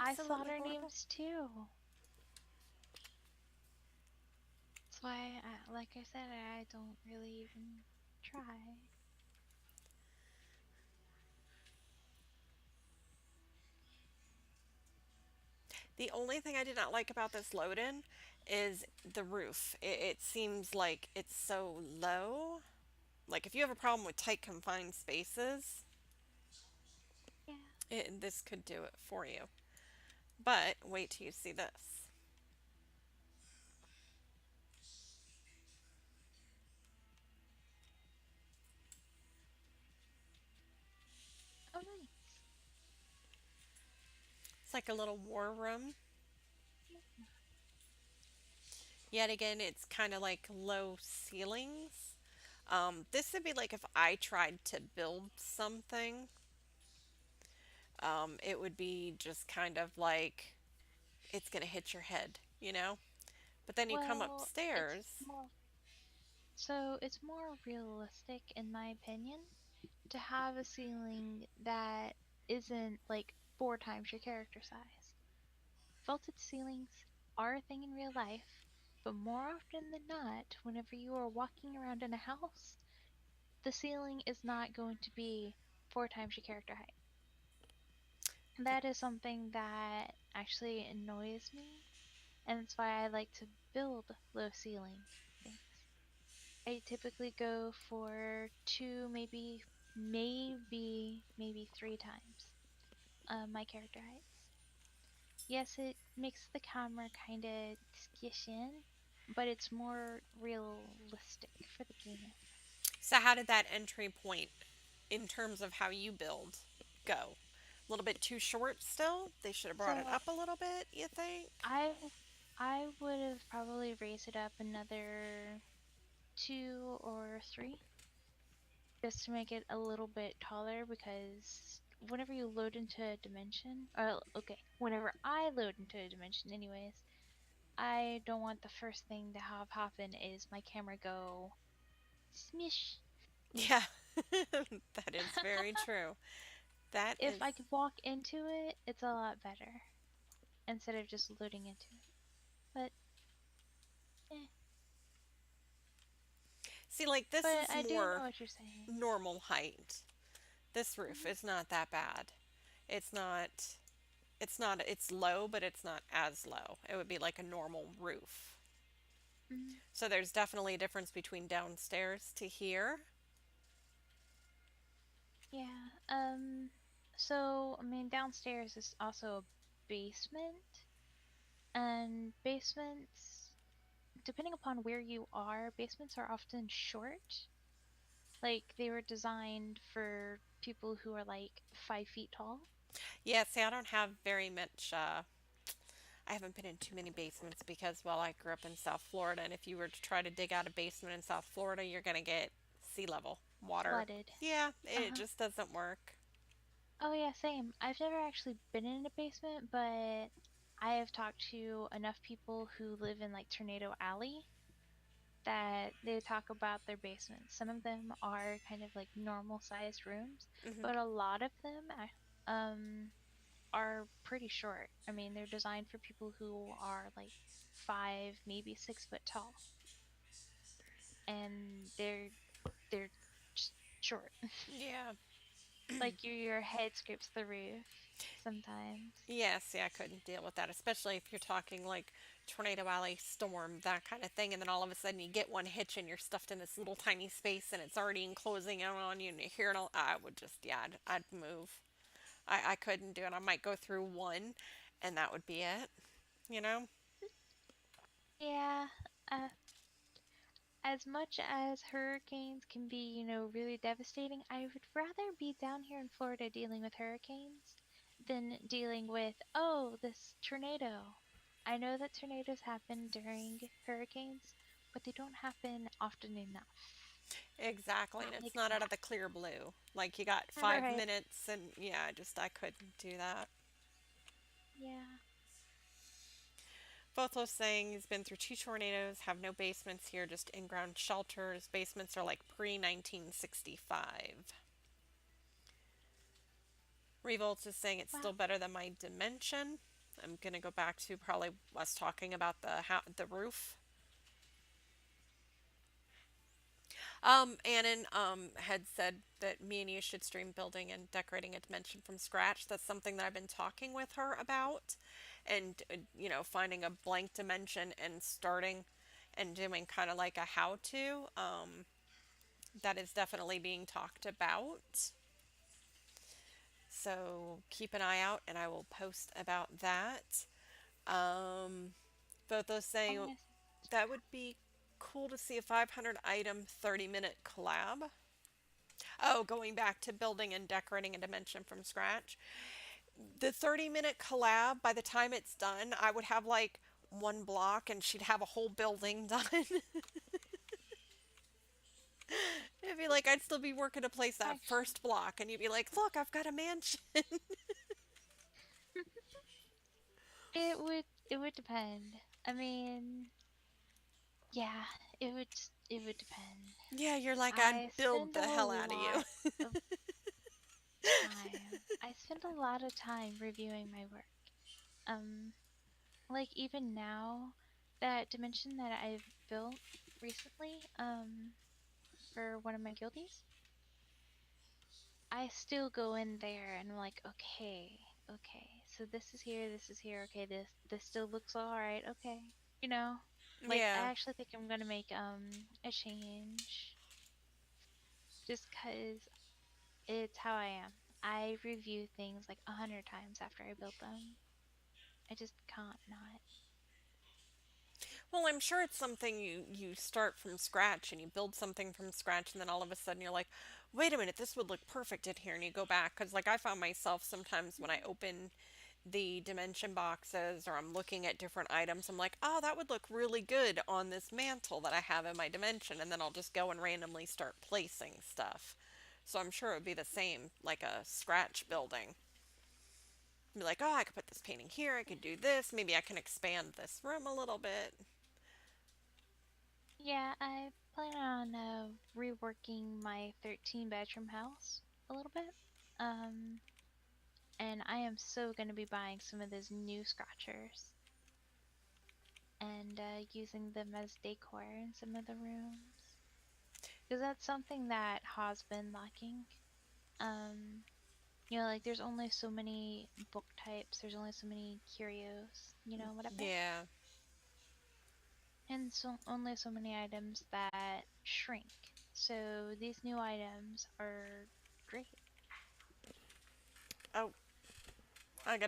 I saw absolutely their horrible. names too. That's why, like I said, I don't really even try. The only thing I did not like about this load-in is the roof. It seems like it's so low. Like if you have a problem with tight confined spaces, Yeah. this could do it for you. But wait till you see this. Oh, nice. It's like a little war room. Yeah. Yet again, it's kind of like low ceilings. This would be like if I tried to build something, it would be just kind of like it's going to hit your head, you know? But then you come Well, it's upstairs. more so it's more realistic in my opinion to have a ceiling that isn't like four times your character size. Vaulted ceilings are a thing in real life, but more often than not, whenever you are walking around in a house, the ceiling is not going to be four times your character height. That is something that actually annoys me, and that's why I like to build low ceiling things. I typically go for two, maybe three times my character heights. Yes, it makes the camera kind of squish in, but it's more realistic for the game. So, how did that entry point in terms of how you build go? A little bit too short still? They should have brought it So up a little bit, you think? I I would have probably raised it up another two or three just to make it a little bit taller because whenever you load into a dimension, or okay, whenever I load into a dimension, anyways, I don't want the first thing to have happen is my camera go smish. Yeah, that is very true. That If is. I could walk into it, it's a lot better instead of just loading into it. But eh, See, like, this but is I do know more what you're saying. normal height. This roof Hmm. is not that bad. It's not. It's not. It's low, but it's not as low. It would be like a normal roof. Hmm. So, there's definitely a difference between downstairs to here. Yeah. So I mean, downstairs is also a basement, and basements, depending upon where you are, basements are often short. Like they were designed for people who are like 5 feet tall. Yeah, see, I don't have very much. I haven't been in too many basements because, well, I grew up in South Florida, and if you were to try to dig out a basement in South Florida, you're going to get sea level water. Flooded. Yeah, it Uh-huh. just doesn't work. Oh yeah, same. I've never actually been in a basement, but I have talked to enough people who live in like Tornado Alley that they talk about their basements. Some of them are kind of like normal sized rooms, Hmm. but a lot of them um are pretty short. I mean, they're designed for people who are like 5, maybe 6 foot tall, and they're just short. Yeah. Like your head scrapes the roof sometimes. Yeah, see, I couldn't deal with that, especially if you're talking like tornado alley storm, that kind of thing, and then all of a sudden you get one hitch and you're stuffed in this little tiny space and it's already enclosing in on you and you hear it all. I would just, yeah, I'd move. I couldn't do it. I might go through one and that would be it, you know? Yeah, uh, as much as hurricanes can be, really devastating, I would rather be down here in Florida dealing with hurricanes than dealing with, oh, this tornado. I know that tornadoes happen during hurricanes, but they don't happen often enough. Exactly, and Not it's like not out of that. the clear blue. Like you got five Right. minutes, and yeah, I couldn't do that. Yeah. Both saying he's been through two tornadoes, have no basements here, just in ground shelters. Basements are like pre 1965. Revolts is saying it's still Wow. better than my dimension. I'm gonna go back to probably us talking about the roof. Annan had said that me and you should stream building and decorating a dimension from scratch. That's something that I've been talking with her about, and finding a blank dimension and starting and doing kind of like a how-to. That is definitely being talked about. So keep an eye out, and I will post about that. Um, Both I'm saying gonna that would be cool to see a 500 item 30-minute collab. Oh, going back to building and decorating a dimension from scratch. The 30-minute collab, by the time it's done, I would have like one block and she'd have a whole building done. It'd be like I'd still be working to place that actually. first block, and you'd be like, look, I've got a mansion. It would depend. I mean, yeah, it would depend. Yeah, you're like, I'd I build spend a the hell out of you. lot of time. I spend a lot of time reviewing my work. Um, like even now, that dimension that I've built recently, for one of my guildies, I still go in there and I'm like, okay, okay, so this is here, okay, this still looks alright, okay, you know, like I Yeah. actually think I'm gonna make a change just 'cause it's how I am. I review things like 100 times after I build them. I just can't not. Well, I'm sure it's something you start from scratch and you build something from scratch, and then all of a sudden you're like, wait a minute, this would look perfect in here, and you go back. Because like I found myself sometimes when I open the dimension boxes or I'm looking at different items, I'm like, oh, that would look really good on this mantle that I have in my dimension, and then I'll just go and randomly start placing stuff. So I'm sure it would be the same, like a scratch building. Be like, oh, I could put this painting here, I could do this, maybe I can expand this room a little bit. Yeah, I plan on reworking my 13 bedroom house a little bit. Um, and I am so going to be buying some of those new scratchers and using them as decor in some of the rooms. Because that's something that has been lacking. Um, like there's only so many book types, there's only so many curios, whatever. Yeah. And so only so many items that shrink. So these new items are great. Oh, I got